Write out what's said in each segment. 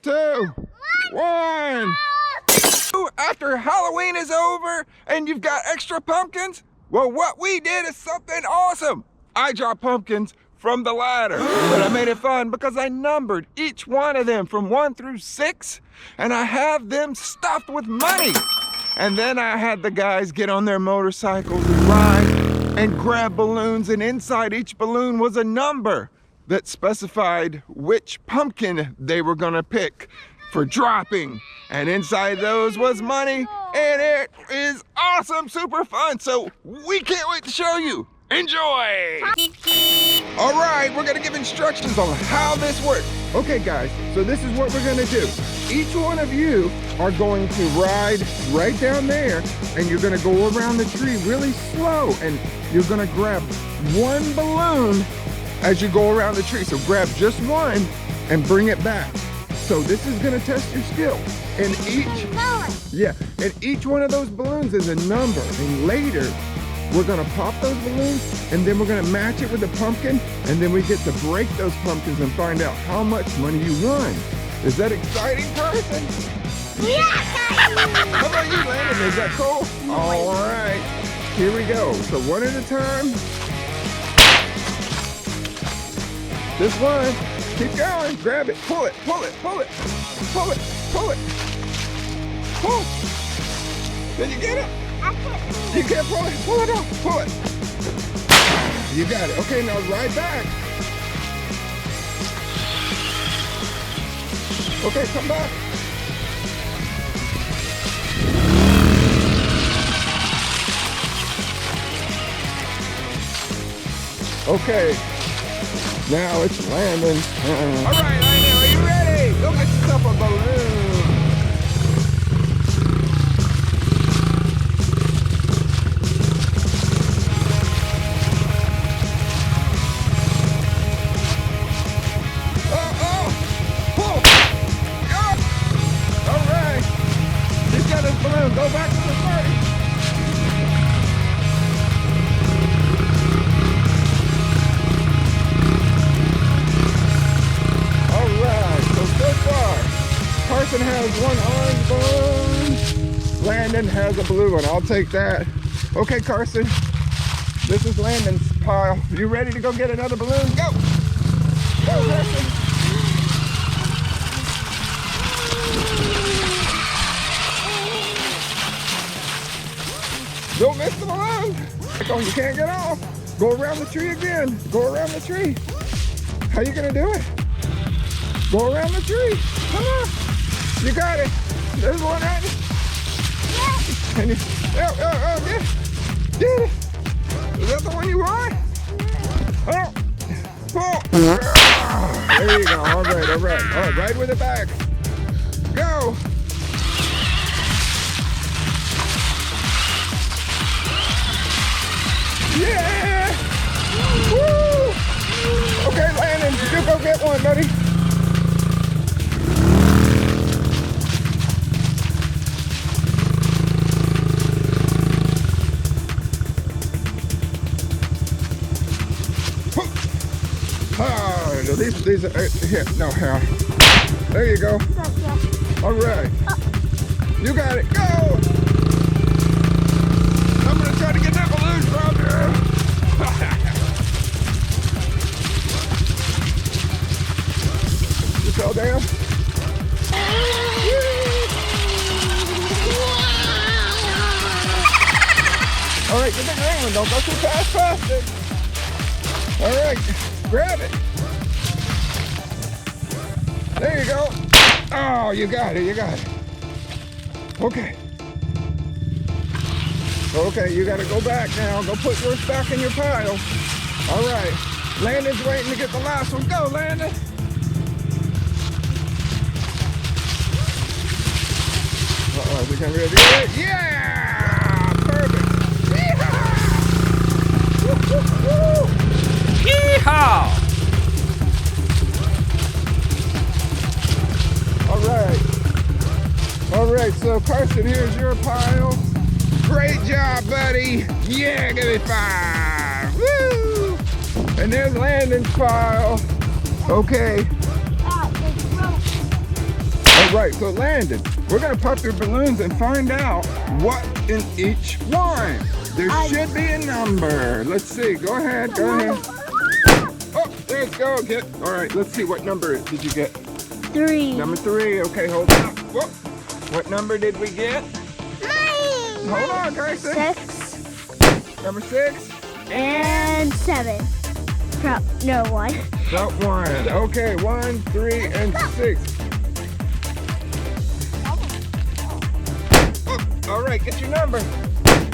2, 1. After Halloween is over and you've got extra pumpkins, well, what we did is something awesome. I dropped pumpkins from the ladder, but I made it fun because I numbered each one of them from 1 through 6, and I have them stuffed with money. And then I had the guys get on their motorcycles and ride and grab balloons, and inside each balloon was a number that specified which pumpkin they were gonna pick for dropping. And inside those was money, and it is awesome, super fun. So we can't wait to show you. Enjoy! All right, we're gonna give instructions on how this works. Okay guys, so this is what we're gonna do. Each one of you are going to ride right down there, and you're gonna go around the tree really slow, and you're gonna grab one balloon as you go around the tree. So grab just one and bring it back. So this is gonna test your skill. And each one of those balloons is a number, and later we're gonna pop those balloons, and then we're gonna match it with the pumpkin, and then we get to break those pumpkins and find out how much money you won. Is that exciting, Carson? Yeah! How about you, Landon? Is that cool? All right, here we go. So one at a time. This one, keep going, grab it, pull it, pull it, pull it, pull it, pull it, pull. Did you get it? You can't pull it off, pull it. You got it. Okay, now right back. Okay, come back. Okay, now it's Landon. All right, Landon, are you ready? Go get yourself a balloon. Balloon, go back to the party. All right, so far, Carson has one orange balloon. Landon has a blue one. I'll take that. Okay, Carson, this is Landon's pile. You ready to go get another balloon? Go! Go, Carson. Don't miss the balloon. Oh, you can't get off. Go around the tree again. Go around the tree. How you gonna do it? Go around the tree. Come on. You got it. There's one right there. Yeah. And you, yeah. Get it. Is that the one you want? Oh. Pull. There you go. All right. All right, right with it back. Go. Yeah! Woo! Okay, Landon, you go get one, buddy. Oh, these are here. No, here. There you go. All right. You got it. Go! I'm gonna try to get that balloon from you. You fell down? All right, get the green one. Don't go too fast past it. All right, grab it. There you go. Oh, you got it, you got it. Okay. Okay, you gotta go back now. Go put yours back in your pile. All right, Landon's waiting to get the last one. Go, Landon. Uh-oh, we can really do it. Yeah! Perfect. Yeehaw! Woo, woo, woo. Yeehaw! All right, so Carson, here's your pile. Great job, buddy. Yeah, give me 5. Woo! And there's Landon's pile. Okay. All right, so Landon, we're gonna pop your balloons and find out what in each one. There should be a number. Let's see, go ahead, go ahead. Oh, let's go, all right, let's see, what number did you get? 3. Number 3, okay, hold on. Whoa. What number did we get? 9. Hold on, Carson. 6. Number 6. And 7. No, 1. Not 1. Okay, 1, 3, and 6. Oh, all right, get your number.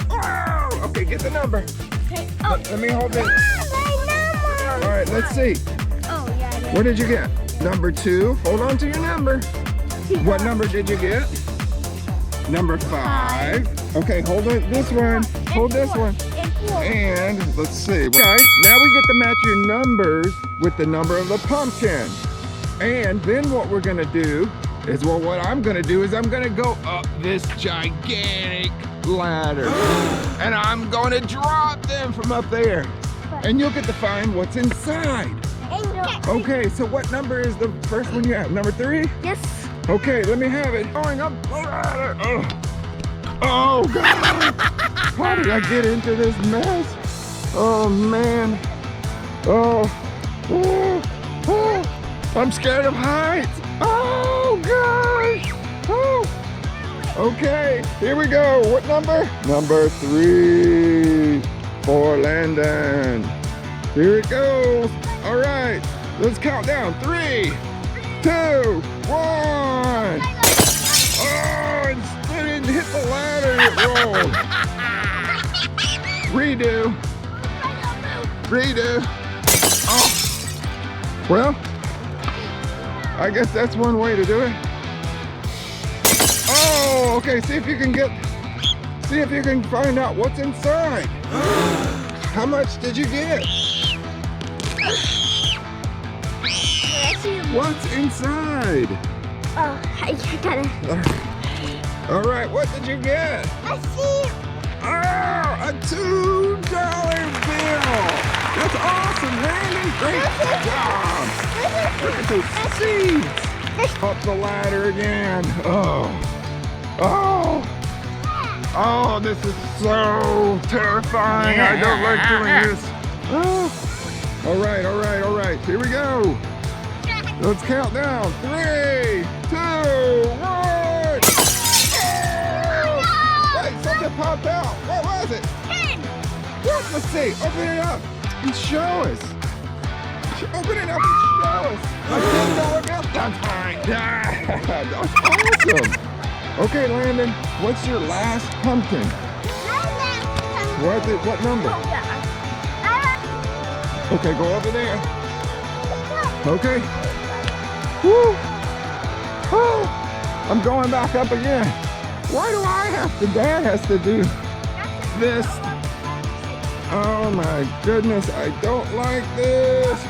Oh, okay, get the number. Okay. Oh. Let me hold it. My number. All right, let's see. Oh, yeah, I did. What did you get? Number 2. Hold on to your number. What number did you get? Number 5. Okay, hold it. This one. Hold this one. And let's see. Guys, now we get to match your numbers with the number of the pumpkin. And then what we're gonna do is, well, what I'm gonna do is I'm gonna go up this gigantic ladder. And I'm gonna drop them from up there. And you'll get to find what's inside. Okay, so what number is the first one you have? Number 3? Yes. Okay, let me have it. Going up the ladder. Oh, God. How did I get into this mess? Oh, man. Oh. I'm scared of heights. Oh, gosh. Oh. Okay, here we go. What number? Number 3 for Landon. Here it goes. All right, let's count down. 3, 2, 1. Oh, it didn't hit the ladder, it rolled. Redo. Oh, well, I guess that's one way to do it. Oh, okay, see if you can find out what's inside. How much did you get? What's inside? Oh, I gotta. All right, what did you get? I see. Oh, a $2 bill. That's awesome, Landon. Great job. Look at those seeds. Up the ladder again. Oh, this is so terrifying. I don't like doing this. Oh. All right. Here we go. Let's count down. 3, 2, 1. Oh! Wait, something popped out. What was it? 10. What? Let's see. Open it up and show us. Open it up and show us. A $10 bill. That's fine. That's awesome. Okay, Landon. What's your last pumpkin? What number? Okay, go over there. Okay. Woo! Oh, I'm going back up again. Why do I have to? Dad has to do this. Oh my goodness, I don't like this.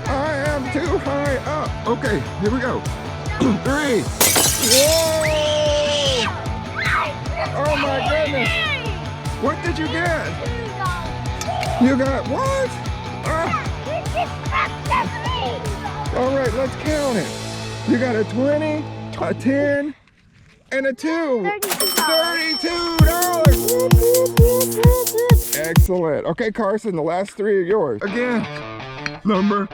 I am too high up. Okay, here we go. 3. Whoa! Oh my goodness. What did you get? You got what? All right, let's count it. You got a 20, a 10, and a 2. $32. Whoop, whoop, whoop, whoop, whoop. Excellent. Okay, Carson, the last 3 are yours. Again, number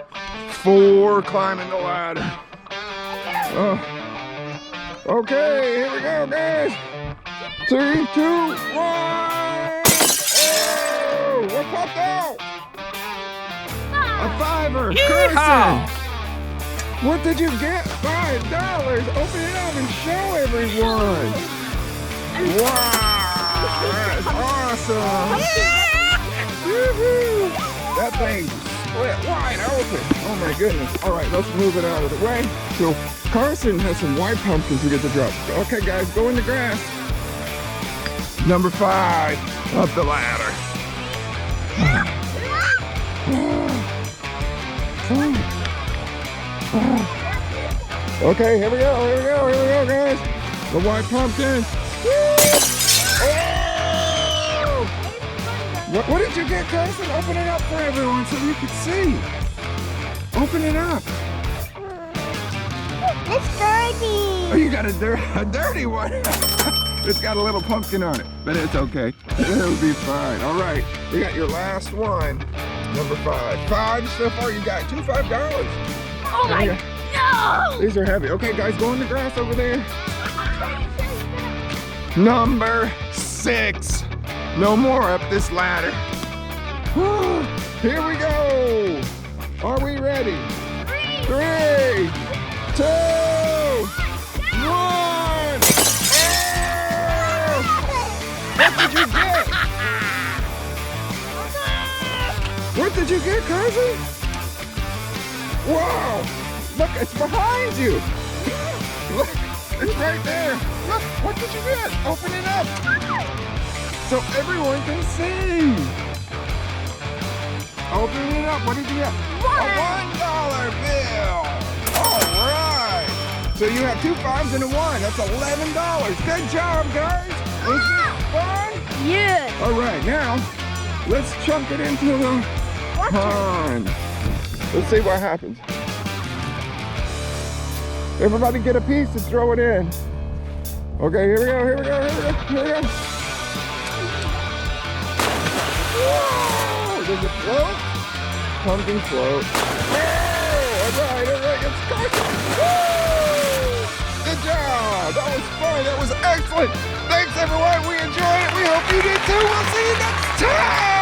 4, climbing the ladder. Okay, here we go, guys. 3, 2, 1. Oh, what popped out? A 5er. Carson. What did you get? $5. Open it up and show everyone. Wow, that's awesome. Woohoo! That thing split wide open. Oh my goodness. All right, let's move it out of the way. So Carson has some white pumpkins to get the drop. Okay, guys, go in the grass. Number 5, up the ladder. Okay, here we go, guys. The white pumpkin. Oh! What did you get, Carson? Open it up for everyone so you can see. Open it up. It's dirty. got a dirty one. It's got a little pumpkin on it, but it's okay. It'll be fine. All right, we got your last one. Number 5. 5 so far. You got $2 $5. Oh my, no! These are heavy. Okay, guys, go in the grass over there. Number 6. No more up this ladder. Here we go. Are we ready? 3, 2, 1. What did you get? What did you get, cousin? Wow! Look, it's behind you. Look, it's right there. Look, what did you get? Open it up so everyone can see. Open it up. What did you get? A $1 bill. All right. So you have 2 5s and a 1. That's $11. Good job, guys. Was this fun? Yeah. All right, now let's chunk it into the pond. Let's see what happens. Everybody get a piece and throw it in. Okay, here we go, here we go, here we go, here we go. Whoa! Does it float? Pumpkin float. Whoa! All right, it's Carson. Woo! Good job. That was fun. That was excellent. Thanks, everyone. We enjoyed it. We hope you did too. We'll see you next time.